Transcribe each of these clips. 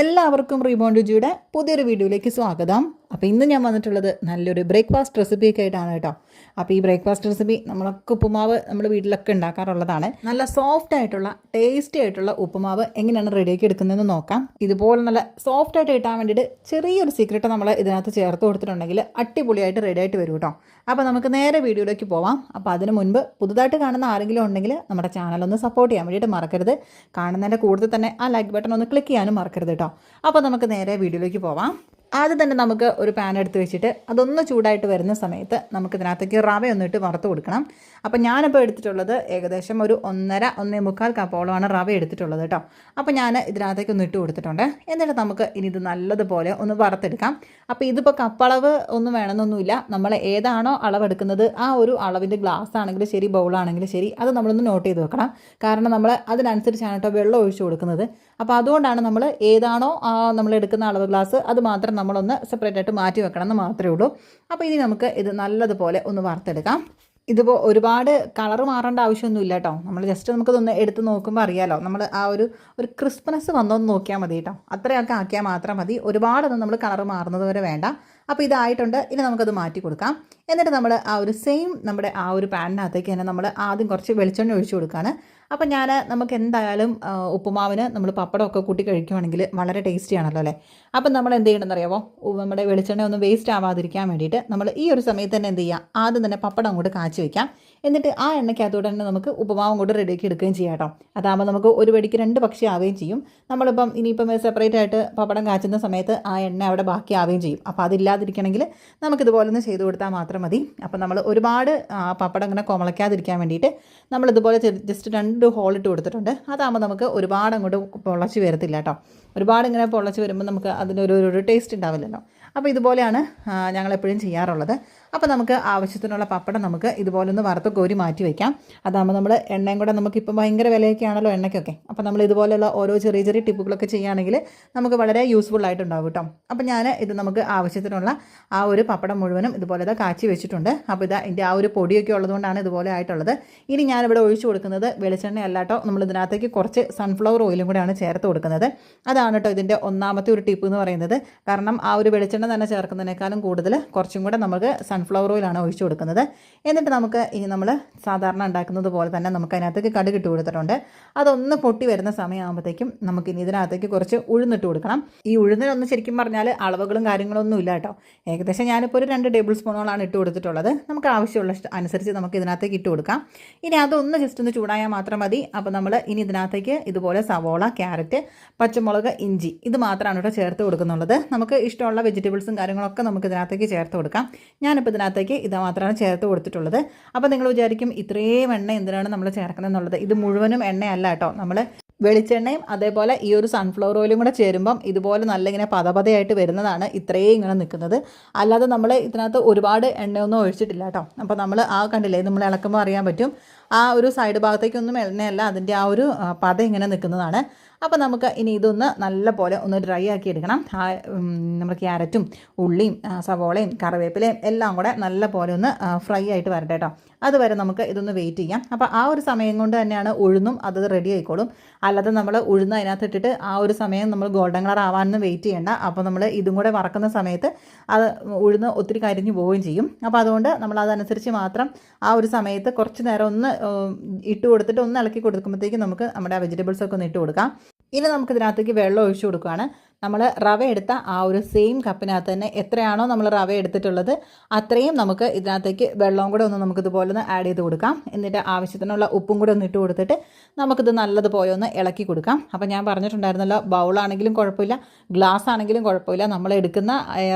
എല്ലാവർക്കും റീബോണ്ട് രുചിയുടെ പുതിയൊരു വീഡിയോയിലേക്ക് സ്വാഗതം. അപ്പോൾ ഇന്ന് ഞാൻ വന്നിട്ടുള്ളത് നല്ലൊരു ബ്രേക്ക്ഫാസ്റ്റ് റെസിപ്പിയൊക്കെ ആയിട്ടാണ് കേട്ടോ. അപ്പോൾ ഈ ബ്രേക്ക്ഫാസ്റ്റ് റെസിപ്പി നമ്മളൊക്കെ ഉപ്പുമാവ് നമ്മൾ വീട്ടിലൊക്കെ ഉണ്ടാക്കാറുള്ളതാണ്. നല്ല സോഫ്റ്റ് ആയിട്ടുള്ള ടേസ്റ്റി ആയിട്ടുള്ള ഉപ്പുമാവ് എങ്ങനെയാണ് റെഡിയാക്കി എടുക്കുന്നതെന്ന് നോക്കാം. ഇതുപോലെ നല്ല സോഫ്റ്റ് ആയിട്ട് കിട്ടാൻ വേണ്ടിയിട്ട് ചെറിയൊരു സീക്രട്ട് നമ്മൾ ഇതിനകത്ത് ചേർത്ത് കൊടുത്തിട്ടുണ്ടെങ്കിൽ അടിപൊളിയായിട്ട് റെഡി ആയിട്ട് വരും കേട്ടോ. അപ്പോൾ നമുക്ക് നേരെ വീഡിയോയിലേക്ക് പോവാം. അപ്പോൾ അതിന് മുൻപ് പുതുതായിട്ട് കാണുന്ന ആരെങ്കിലും ഉണ്ടെങ്കിൽ നമ്മുടെ ചാനലൊന്ന് സപ്പോർട്ട് ചെയ്യാൻ വേണ്ടിയിട്ട് മറക്കരുത്. കാണുന്നതിൻ്റെ കൂടുതൽ തന്നെ ആ ലൈക്ക് ബട്ടൺ ഒന്ന് ക്ലിക്ക് ചെയ്യാനും മറക്കരുത് കേട്ടോ. അപ്പോൾ നമുക്ക് നേരെ വീഡിയോയിലേക്ക് പോവാം. ആദ്യം തന്നെ നമുക്ക് ഒരു പാൻ എടുത്ത് വെച്ചിട്ട് അതൊന്ന് ചൂടായിട്ട് വരുന്ന സമയത്ത് നമുക്ക് ഇതിനകത്തേക്ക് റവ ഒന്നിട്ട് വറുത്ത് കൊടുക്കണം. അപ്പോൾ ഞാനിപ്പോൾ എടുത്തിട്ടുള്ളത് ഏകദേശം ഒരു 1.5-1.25 കപ്പോളമാണ് റവ എടുത്തിട്ടുള്ളത് കേട്ടോ. അപ്പോൾ ഞാൻ ഇതിനകത്തേക്ക് ഒന്ന് ഇട്ട് കൊടുത്തിട്ടുണ്ട്. എന്നിട്ട് നമുക്ക് ഇനി ഇത് നല്ലതുപോലെ ഒന്ന് വറുത്തെടുക്കാം. അപ്പോൾ ഇതിപ്പോൾ കപ്പളവ് ഒന്നും വേണമെന്നൊന്നുമില്ല. നമ്മൾ ഏതാണോ അളവെടുക്കുന്നത് ആ ഒരു അളവിൻ്റെ ഗ്ലാസ് ആണെങ്കിലും ശരി, ബൗളാണെങ്കിലും ശരി, അത് നമ്മളൊന്ന് നോട്ട് ചെയ്ത് വെക്കണം. കാരണം നമ്മൾ അതിനനുസരിച്ചാണ് കേട്ടോ വെള്ളം ഒഴിച്ച് കൊടുക്കുന്നത്. അപ്പോൾ അതുകൊണ്ടാണ് നമ്മൾ ഏതാണോ നമ്മൾ എടുക്കുന്ന അളവ് ഗ്ലാസ് അത് മാത്രം നമ്മളൊന്ന് സെപ്പറേറ്റ് ആയിട്ട് മാറ്റി വെക്കണം എന്ന് മാത്രമേ ഉള്ളൂ. അപ്പോൾ ഇനി നമുക്ക് ഇത് നല്ലതുപോലെ ഒന്ന് വറുത്തെടുക്കാം. ഇതിപ്പോൾ ഒരുപാട് കളർ മാറേണ്ട ആവശ്യമൊന്നുമില്ല കേട്ടോ. നമ്മൾ ജസ്റ്റ് നമുക്കിതൊന്ന് എടുത്ത് നോക്കുമ്പോൾ അറിയാമല്ലോ, നമ്മൾ ആ ഒരു ക്രിസ്പനെസ് വന്നോന്ന് നോക്കിയാൽ മതി കേട്ടോ. അത്രയൊക്കെ ആക്കിയാൽ മാത്രം മതി. ഒരുപാടൊന്നും നമ്മൾ കളർ മാറുന്നത് വരെ വേണ്ട. അപ്പോൾ ഇതായിട്ടുണ്ട്. ഇനി നമുക്കത് മാറ്റി കൊടുക്കാം. എന്നിട്ട് നമ്മൾ ആ ഒരു സെയിം നമ്മുടെ ആ ഒരു പാനിനകത്തേക്ക് തന്നെ നമ്മൾ ആദ്യം കുറച്ച് വെളിച്ചെണ്ണ ഒഴിച്ചു കൊടുക്കുകയാണ്. അപ്പോൾ നമുക്ക് എന്തായാലും ഉപ്പുമാവിന് നമ്മൾ പപ്പടമൊക്കെ കൂട്ടി കഴിക്കുവാണെങ്കിൽ വളരെ ടേസ്റ്റി ആണല്ലോ അല്ലേ. അപ്പം നമ്മൾ എന്ത് ചെയ്യണമെന്ന് അറിയാമോ, നമ്മുടെ വെളിച്ചെണ്ണ ഒന്നും വേസ്റ്റ് ആവാതിരിക്കാൻ വേണ്ടിയിട്ട് നമ്മൾ ഈ ഒരു സമയത്ത് തന്നെ എന്ത് ചെയ്യുക, ആദ്യം തന്നെ പപ്പടം അങ്ങോട്ട് കാച്ചി വയ്ക്കാം. എന്നിട്ട് ആ എണ്ണയ്ക്കകത്തോടെ തന്നെ നമുക്ക് ഉപ്പുമാവും കൂടെ റെഡിയാക്കി എടുക്കുകയും ചെയ്യാം കേട്ടോ. അതാകുമ്പോൾ നമുക്ക് ഒരു വെടിക്ക് 2 പക്ഷി ആവുകയും ചെയ്യും. നമ്മളിപ്പം ഇനിയിപ്പം സെപ്പറേറ്റ് ആയിട്ട് പപ്പടം കാച്ചുന്ന സമയത്ത് ആ എണ്ണ അവിടെ ബാക്കി ആവുകയും ചെയ്യും. അപ്പോൾ അതില്ലാതിരിക്കണമെങ്കിൽ നമുക്കിതുപോലെ ഒന്ന് ചെയ്ത് കൊടുത്താൽ മാത്രം മതി. അപ്പോൾ നമ്മൾ ഒരുപാട് പപ്പടം ഇങ്ങനെ കൊമളയ്ക്കാതിരിക്കാൻ വേണ്ടിയിട്ട് നമ്മളിതുപോലെ ജസ്റ്റ് 2 ഹോളിട്ട് കൊടുത്തിട്ടുണ്ട്. അതാകുമ്പോൾ നമുക്ക് ഒരുപാട് അങ്ങോട്ട് പൊള്ളച്ച് വരത്തില്ല കേട്ടോ. ഒരുപാട് ഇങ്ങനെ പൊള്ളച്ച് വരുമ്പോൾ നമുക്ക് അതിനൊരു ടേസ്റ്റ് ഉണ്ടാവില്ലല്ലോ. അപ്പോൾ ഇതുപോലെയാണ് ഞങ്ങളെപ്പോഴും ചെയ്യാറുള്ളത്. അപ്പോൾ നമുക്ക് ആവശ്യത്തിനുള്ള പപ്പടം നമുക്ക് ഇതുപോലെ ഒന്ന് വറുത്ത് കോരി മാറ്റി വയ്ക്കാം. അതാകുമ്പോൾ നമ്മൾ എണ്ണയും കൂടെ നമുക്കിപ്പം ഭയങ്കര വിലയൊക്കെ ആണല്ലോ എണ്ണയ്ക്കൊക്കെ. അപ്പോൾ നമ്മൾ ഇതുപോലെയുള്ള ഓരോ ചെറിയ ചെറിയ ടിപ്പുകളൊക്കെ ചെയ്യുകയാണെങ്കിൽ നമുക്ക് വളരെ യൂസ്ഫുൾ ആയിട്ടുണ്ടാവും കേട്ടോ. അപ്പോൾ ഞാൻ ഇത് നമുക്ക് ആവശ്യത്തിനുള്ള ആ ഒരു പപ്പടം മുഴുവനും ഇതുപോലെ കാച്ചി വെച്ചിട്ടുണ്ട്. അപ്പോൾ ഇതിൻ്റെ ആ ഒരു പൊടിയൊക്കെ ഉള്ളതുകൊണ്ടാണ് ഇതുപോലെ ആയിട്ടുള്ളത്. ഇനി ഞാനിവിടെ ഒഴിച്ചു കൊടുക്കുന്നത് വെളിച്ചെണ്ണ അല്ല കേട്ടോ. നമ്മൾ ഇതിനകത്തേക്ക് കുറച്ച് സൺഫ്ലവർ ഓയിലും കൂടെയാണ് ചേർത്ത് കൊടുക്കുന്നത്. അതാണ് കേട്ടോ ഇതിൻ്റെ ഒന്നാമത്തെ ഒരു ടിപ്പ് എന്ന് പറയുന്നത്. കാരണം ആ ഒരു വെളിച്ചെണ്ണ തന്നെ ചേർക്കുന്നതിനേക്കാളും കൂടുതൽ കുറച്ചും കൂടെ നമുക്ക് സൺഫ്ലവർ ഓയിലാണ് ഒഴിച്ചു കൊടുക്കുന്നത്. എന്നിട്ട് നമുക്ക് ഇനി നമ്മൾ സാധാരണ ഉണ്ടാക്കുന്നത് പോലെ തന്നെ നമുക്ക് അതിനകത്തേക്ക് കടുക് ഇട്ട് കൊടുത്തിട്ടുണ്ട്. അതൊന്ന് പൊട്ടി വരുന്ന സമയമാകുമ്പോഴത്തേക്കും നമുക്കിനി ഇതിനകത്തേക്ക് കുറച്ച് ഉഴുന്നിട്ട് കൊടുക്കണം. ഈ ഉഴുന്നിനൊന്നും ശരിക്കും പറഞ്ഞാൽ അളവുകളും കാര്യങ്ങളൊന്നും ഇല്ല കേട്ടോ. ഏകദേശം ഞാനിപ്പോൾ ഒരു 2 ടേബിൾ സ്പൂണോളാണ് ഇട്ട് കൊടുത്തിട്ടുള്ളത്. നമുക്ക് ആവശ്യമുള്ള അനുസരിച്ച് നമുക്ക് ഇതിനകത്തേക്ക് ഇട്ട് കൊടുക്കാം. ഇനി അതൊന്ന് ജസ്റ്റ് ഒന്ന് ചൂടായാൽ മാത്രം മതി. അപ്പോൾ നമ്മൾ ഇനി ഇതിനകത്തേക്ക് ഇതുപോലെ സവോള, ക്യാരറ്റ്, പച്ചമുളക്, ഇഞ്ചി ഇത് മാത്രമാണ് കേട്ടോ ചേർത്ത് കൊടുക്കുന്നുള്ളത്. നമുക്ക് ഇഷ്ടമുള്ള വെജിറ്റബിൾസും കാര്യങ്ങളൊക്കെ നമുക്ക് ഇതിനകത്തേക്ക് ചേർത്ത് കൊടുക്കാം. ഞാനിപ്പോൾ ഇതിനകത്തേക്ക് ഇത് മാത്രമാണ് ചേർത്ത് കൊടുത്തിട്ടുള്ളത്. അപ്പോൾ നിങ്ങൾ വിചാരിക്കും ഇത്രയും എണ്ണ എന്തിനാണ് നമ്മൾ ചേർക്കുന്നത് എന്നുള്ളത്. ഇത് മുഴുവനും എണ്ണയല്ല കേട്ടോ. നമ്മൾ വെളിച്ചെണ്ണയും അതേപോലെ ഈ ഒരു സൺഫ്ലവർ ഓയിലും കൂടെ ചേരുമ്പം ഇതുപോലെ നല്ല ഇങ്ങനെ പതപതയായിട്ട് വരുന്നതാണ് ഇത്രയും ഇങ്ങനെ നിൽക്കുന്നത്. അല്ലാതെ നമ്മൾ ഇതിനകത്ത് ഒരുപാട് എണ്ണയൊന്നും ഒഴിച്ചിട്ടില്ല കേട്ടോ. അപ്പോൾ നമ്മൾ കണ്ടില്ലേ, നമ്മൾ ഇളക്കുമ്പോൾ അറിയാൻ പറ്റും ആ ഒരു സൈഡ് ഭാഗത്തേക്കൊന്നും എണ്ണയല്ല, അതിൻ്റെ ആ ഒരു പത ഇങ്ങനെ നിൽക്കുന്നതാണ്. അപ്പോൾ നമുക്ക് ഇനി ഇതൊന്ന് നല്ല പോലെ ഒന്ന് ഡ്രൈ ആക്കി എടുക്കണം. നമ്മുടെ ക്യാരറ്റും ഉള്ളിയും സവോളയും കറിവേപ്പിലയും എല്ലാം കൂടെ നല്ല പോലെ ഒന്ന് ഫ്രൈ ആയിട്ട് വരട്ടെ കേട്ടോ. അതുവരെ നമുക്ക് ഇതൊന്ന് വെയിറ്റ് ചെയ്യാം. അപ്പോൾ ആ ഒരു സമയം കൊണ്ട് തന്നെയാണ് ഉഴുന്നും അത് റെഡി ആയിക്കോളും. അല്ലാതെ നമ്മൾ ഉഴുന്ന് അതിനകത്ത് ഇട്ടിട്ട് ആ ഒരു സമയം നമ്മൾ ഗോൾഡൻ കളർ ആവാനൊന്നും വെയിറ്റ് ചെയ്യേണ്ട. അപ്പോൾ നമ്മൾ ഇതും കൂടെ വറക്കുന്ന സമയത്ത് അത് ഉഴുന്ന് ഒത്തിരി കരിഞ്ഞു പോവുകയും ചെയ്യും. അപ്പോൾ അതുകൊണ്ട് നമ്മൾ അതനുസരിച്ച് മാത്രം ആ ഒരു സമയത്ത് കുറച്ച് നേരം ഒന്ന് ഇട്ട് കൊടുത്തിട്ട് ഒന്ന് ഇളക്കി കൊടുക്കുമ്പോഴത്തേക്കും നമുക്ക് നമ്മുടെ വെജിറ്റബിൾസൊക്കെ ഒന്ന് ഇട്ട് കൊടുക്കാം. ഇനി നമുക്ക് ഇതിനകത്തേക്ക് വെള്ളം ഒഴിച്ചു കൊടുക്കുകയാണ്. നമ്മൾ റവ എടുത്ത ആ ഒരു സെയിം കപ്പിനകത്ത് തന്നെ എത്രയാണോ നമ്മൾ റവ എടുത്തിട്ടുള്ളത് അത്രയും നമുക്ക് ഇതിനകത്തേക്ക് വെള്ളവും കൂടെ ഒന്ന് നമുക്കിതുപോലെ ഒന്ന് ആഡ് ചെയ്ത് കൊടുക്കാം. എന്നിട്ട് ആവശ്യത്തിനുള്ള ഉപ്പും കൂടെ ഒന്ന് ഇട്ട് കൊടുത്തിട്ട് നമുക്കിത് നല്ലതുപോലെ ഒന്ന് ഇളക്കി കൊടുക്കാം. അപ്പോൾ ഞാൻ പറഞ്ഞിട്ടുണ്ടായിരുന്നല്ലോ, ബൗളാണെങ്കിലും കുഴപ്പമില്ല, ഗ്ലാസ് ആണെങ്കിലും കുഴപ്പമില്ല, നമ്മൾ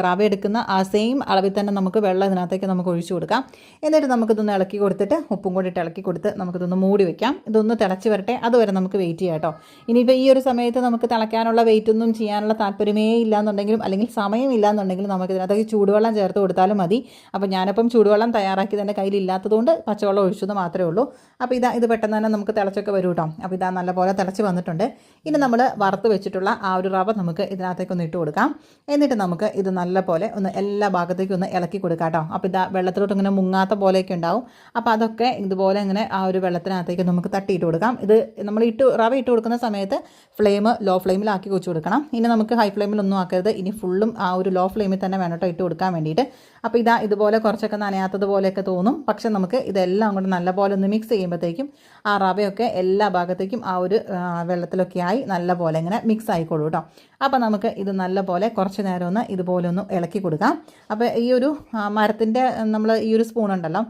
റവ എടുക്കുന്ന ആ സെയിം അളവിൽ തന്നെ നമുക്ക് വെള്ളം ഇതിനകത്തേക്ക് നമുക്ക് ഒഴിച്ചു കൊടുക്കാം. എന്നിട്ട് നമുക്കിതൊന്ന് ഇളക്കി കൊടുത്തിട്ട് ഉപ്പും കൂടി ഇട്ട് ഇളക്കി കൊടുത്ത് നമുക്കിതൊന്ന് മൂടി വയ്ക്കാം. ഇതൊന്ന് തിളച്ച് വരട്ടെ, അതുവരെ നമുക്ക് വെയിറ്റ് ചെയ്യാം കേട്ടോ. ഇനിയിപ്പോൾ ഈ ഒരു സമയത്ത് നമുക്ക് തിളയ്ക്കാനുള്ള വെയിറ്റ് ഒന്നും ചെയ്യാനുള്ള താല്പര്യമേ ഇല്ലാന്നുണ്ടെങ്കിലും അല്ലെങ്കിൽ സമയമില്ല എന്നുണ്ടെങ്കിലും നമുക്ക് ഇതിനകത്തേക്ക് ചൂടുവെള്ളം ചേർത്ത് കൊടുത്താലും മതി. അപ്പോൾ ഞാനിപ്പം ചൂടുവെള്ളം തയ്യാറാക്കിയത് എൻ്റെ കയ്യിലില്ലാത്തതുകൊണ്ട് പച്ചവെള്ളം ഒഴിച്ചത് മാത്രമേ ഉള്ളൂ. അപ്പോൾ ഇത് പെട്ടെന്ന് തന്നെ നമുക്ക് തിളച്ചൊക്കെ വരും കേട്ടോ. അപ്പോൾ നല്ലപോലെ തിളച്ച് വന്നിട്ടുണ്ട്. ഇനി നമ്മൾ വറുത്ത് വെച്ചിട്ടുള്ള ആ ഒരു റവ നമുക്ക് ഇതിനകത്തേക്ക് ഒന്ന് ഇട്ട് കൊടുക്കാം. എന്നിട്ട് നമുക്ക് ഇത് നല്ലപോലെ ഒന്ന് എല്ലാ ഭാഗത്തേക്കും ഒന്ന് ഇളക്കി കൊടുക്കാം കേട്ടോ. അപ്പോൾ വെള്ളത്തിലോട്ട് ഇങ്ങനെ മുങ്ങാത്ത പോലെയൊക്കെ ഉണ്ടാവും. അപ്പോൾ അതൊക്കെ ഇതുപോലെ ഇങ്ങനെ ആ ഒരു വെള്ളത്തിനകത്തേക്ക് നമുക്ക് തട്ടിയിട്ട് കൊടുക്കാം. ഇത് നമ്മൾ റവ ഇട്ട് കൊടുക്കുന്ന സമയത്ത് ഫ്ലെയിം ലോ ഫ്ലെയിമിലാക്കി വെച്ച് കൊടുക്കണം. ഇനി നമുക്ക് ഹൈ ഫ്ലെയിമിലൊന്നും ആക്കരുത്. ഇനി ഫുള്ളും ആ ഒരു ലോ ഫ്ലെയിമിൽ തന്നെ വേണം കേട്ടോ ഇട്ട് കൊടുക്കാൻ വേണ്ടിയിട്ട്. അപ്പോൾ ഇതുപോലെ കുറച്ചൊക്കെ നനയാത്തതുപോലെയൊക്കെ തോന്നും. പക്ഷെ നമുക്ക് ഇതെല്ലാം കൂടെ നല്ലപോലെ ഒന്ന് മിക്സ് ചെയ്യുമ്പോഴത്തേക്കും ആ റവയൊക്കെ എല്ലാ ഭാഗത്തേക്കും ആ ഒരു വെള്ളത്തിലൊക്കെ ആയി നല്ലപോലെ ഇങ്ങനെ മിക്സ് ആയിക്കോളൂ കേട്ടോ. അപ്പോൾ നമുക്ക് ഇത് നല്ലപോലെ കുറച്ച് നേരം ഒന്ന് ഇതുപോലെ ഒന്ന് ഇളക്കി കൊടുക്കാം. അപ്പോൾ ഈ ഒരു മരത്തിൻ്റെ നമ്മൾ ഈ ഒരു സ്പൂൺ ഉണ്ടല്ലോ,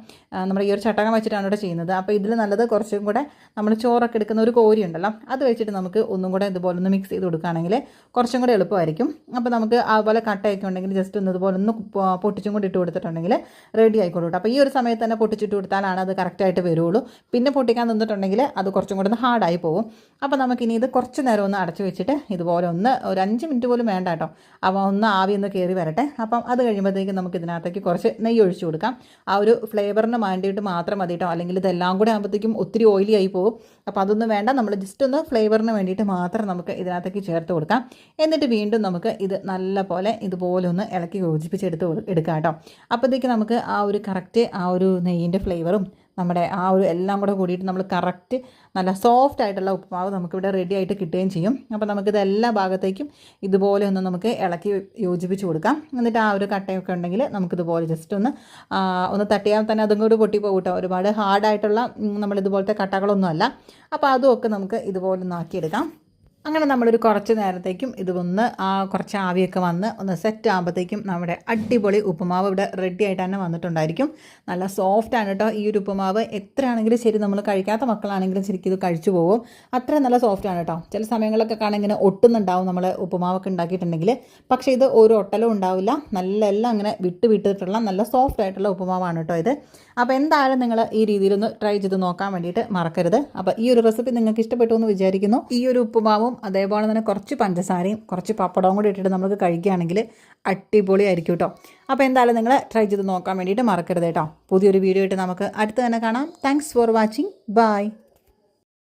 നമ്മൾ ഈ ഒരു ചട്ടകം വെച്ചിട്ടാണ് ഇവിടെ ചെയ്യുന്നത്. അപ്പോൾ ഇതിൽ നല്ലത് കുറച്ചും കൂടെ നമ്മൾ ചോറൊക്കെ എടുക്കുന്ന ഒരു കോരി ഉണ്ടല്ലോ, അത് വെച്ചിട്ട് നമുക്ക് ഒന്നും കൂടെ ഇതുപോലെ ഒന്ന് മിക്സ് ചെയ്ത് കൊടുക്കുകയാണെങ്കിൽ കുറച്ചും കൂടെ എളുപ്പമായിരിക്കും. അപ്പോൾ നമുക്ക് അതുപോലെ കട്ടയൊക്കെ ഉണ്ടെങ്കിൽ ജസ്റ്റ് ഒന്ന് ഇതുപോലെ ഒന്ന് പൊട്ടിച്ചും കൂടി ഇട്ട് കൊടുത്തിട്ടുണ്ടെങ്കിൽ റെഡി ആയിക്കോളൂ കേട്ടോ. അപ്പോൾ ഈ ഒരു സമയത്ത് തന്നെ പൊട്ടിച്ചിട്ട് കൊടുത്താലാണ് അത് കറക്റ്റായിട്ട് വരുള്ളൂ. പിന്നെ പൊട്ടിക്കാൻ നിന്നിട്ടുണ്ടെങ്കിൽ അത് കുറച്ചും കൂടെ ഒന്ന് ഹാർഡായി പോകും. അപ്പോൾ നമുക്കിനി ഇത് കുറച്ച് നേരം ഒന്ന് അടച്ചു വെച്ചിട്ട് ഇതുപോലെ ഒന്ന് ഒരു 5 മിനിറ്റ് പോലും വേണ്ട കേട്ടോ, അപ്പോൾ ഒന്ന് ആവി ഒന്ന് കയറി വരട്ടെ. അപ്പം അത് കഴിയുമ്പോഴത്തേക്കും നമുക്ക് ഇതിനകത്തേക്ക് കുറച്ച് നെയ്യ് ഒഴിച്ചു കൊടുക്കാം. ആ ഒരു ഫ്ലേവറിന് വേണ്ടിയിട്ട് മാത്രം മതി കേട്ടോ, അല്ലെങ്കിൽ ഇതെല്ലാം കൂടെ ആകുമ്പോഴത്തേക്കും ഒത്തിരി ഓയിലി ആയി പോകും. അപ്പോൾ അതൊന്നും വേണ്ട, നമ്മൾ ജസ്റ്റ് ഒന്ന് ഫ്ലേവറിന് വേണ്ടിയിട്ട് മാത്രം നമുക്ക് ഇതിനകത്തേക്ക് ചേർത്ത് കൊടുക്കാം. എന്നിട്ട് വീണ്ടും നമുക്ക് ഇത് നല്ല പോലെ ഇതുപോലെ ഒന്ന് ഇളക്കി യോജിപ്പിച്ചെടുത്ത് എടുക്കാം കേട്ടോ. അപ്പോഴത്തേക്ക് നമുക്ക് ആ ഒരു കറക്റ്റ് ആ ഒരു നെയ്യിൻ്റെ ഫ്ലേവറും നമ്മുടെ ആ ഒരു എല്ലാം കൂടെ കൂടിയിട്ട് നമ്മൾ കറക്റ്റ് നല്ല സോഫ്റ്റ് ആയിട്ടുള്ള ഉപ്പുമാവ് നമുക്കിവിടെ റെഡി ആയിട്ട് കിട്ടുകയും ചെയ്യും. അപ്പോൾ നമുക്കിത് എല്ലാ ഭാഗത്തേക്കും ഇതുപോലെ ഒന്ന് നമുക്ക് ഇളക്കി യോജിപ്പിച്ച് കൊടുക്കാം. എന്നിട്ട് ആ ഒരു കട്ടയൊക്കെ ഉണ്ടെങ്കിൽ നമുക്കിതുപോലെ ജസ്റ്റ് ഒന്ന് തട്ടിയാൽ തന്നെ അതും കൂടി പൊട്ടിപ്പോകും കേട്ടോ. ഒരുപാട് ഹാർഡായിട്ടുള്ള നമ്മളിതുപോലത്തെ കട്ടകളൊന്നും അല്ല. അപ്പോൾ അതുമൊക്കെ നമുക്ക് ഇതുപോലെ ഒന്ന് ആക്കിയെടുക്കാം. അങ്ങനെ നമ്മളൊരു കുറച്ച് നേരത്തേക്കും ഇതൊന്ന് കുറച്ച് ആവിയൊക്കെ വന്ന് ഒന്ന് സെറ്റ് ആകുമ്പോഴത്തേക്കും നമ്മുടെ അടിപൊളി ഉപ്പുമാവ് ഇവിടെ റെഡി ആയിട്ട് തന്നെ വന്നിട്ടുണ്ടായിരിക്കും. നല്ല സോഫ്റ്റാണ് കേട്ടോ ഈ ഒരു ഉപ്പുമാവ്. എത്രയാണെങ്കിലും ശരി, നമ്മൾ കഴിക്കാത്ത മക്കളാണെങ്കിലും ശരിക്കും ഇത് കഴിച്ചു പോകും. അത്രയും നല്ല സോഫ്റ്റാണ് കേട്ടോ. ചില സമയങ്ങളിലൊക്കെ കാണാൻ ഇങ്ങനെ ഒട്ടുന്നുണ്ടാവും നമ്മൾ ഉപ്പുമാവൊക്കെ ഉണ്ടാക്കിയിട്ടുണ്ടെങ്കിൽ, പക്ഷേ ഇത് ഒരു ഒട്ടലും ഉണ്ടാവില്ല. നല്ല എല്ലാം ഇങ്ങനെ വിട്ടിട്ടുള്ള നല്ല സോഫ്റ്റ് ആയിട്ടുള്ള ഉപ്പുമാവാണ് കേട്ടോ ഇത്. അപ്പോൾ എന്തായാലും നിങ്ങൾ ഈ രീതിയിലൊന്ന് ട്രൈ ചെയ്ത് നോക്കാൻ വേണ്ടിയിട്ട് മറക്കരുത്. അപ്പോൾ ഈ ഒരു റെസിപ്പി നിങ്ങൾക്ക് ഇഷ്ടപ്പെട്ടു എന്ന് വിചാരിക്കുന്നു. ഈ ഒരു ഉപ്പുമാവും അതേപോലെ തന്നെ കുറച്ച് പഞ്ചസാരയും കുറച്ച് പപ്പടവും കൂടി ഇട്ടിട്ട് നമുക്ക് കഴിക്കുകയാണെങ്കിൽ അടിപൊളിയായിരിക്കും കേട്ടോ. അപ്പോൾ എന്തായാലും നിങ്ങൾ ട്രൈ ചെയ്ത് നോക്കാൻ വേണ്ടിയിട്ട് മറക്കരുത് കേട്ടോ. പുതിയൊരു വീഡിയോ ആയിട്ട് നമുക്ക് അടുത്ത് തന്നെ കാണാം. Thanks for watching. ബൈ.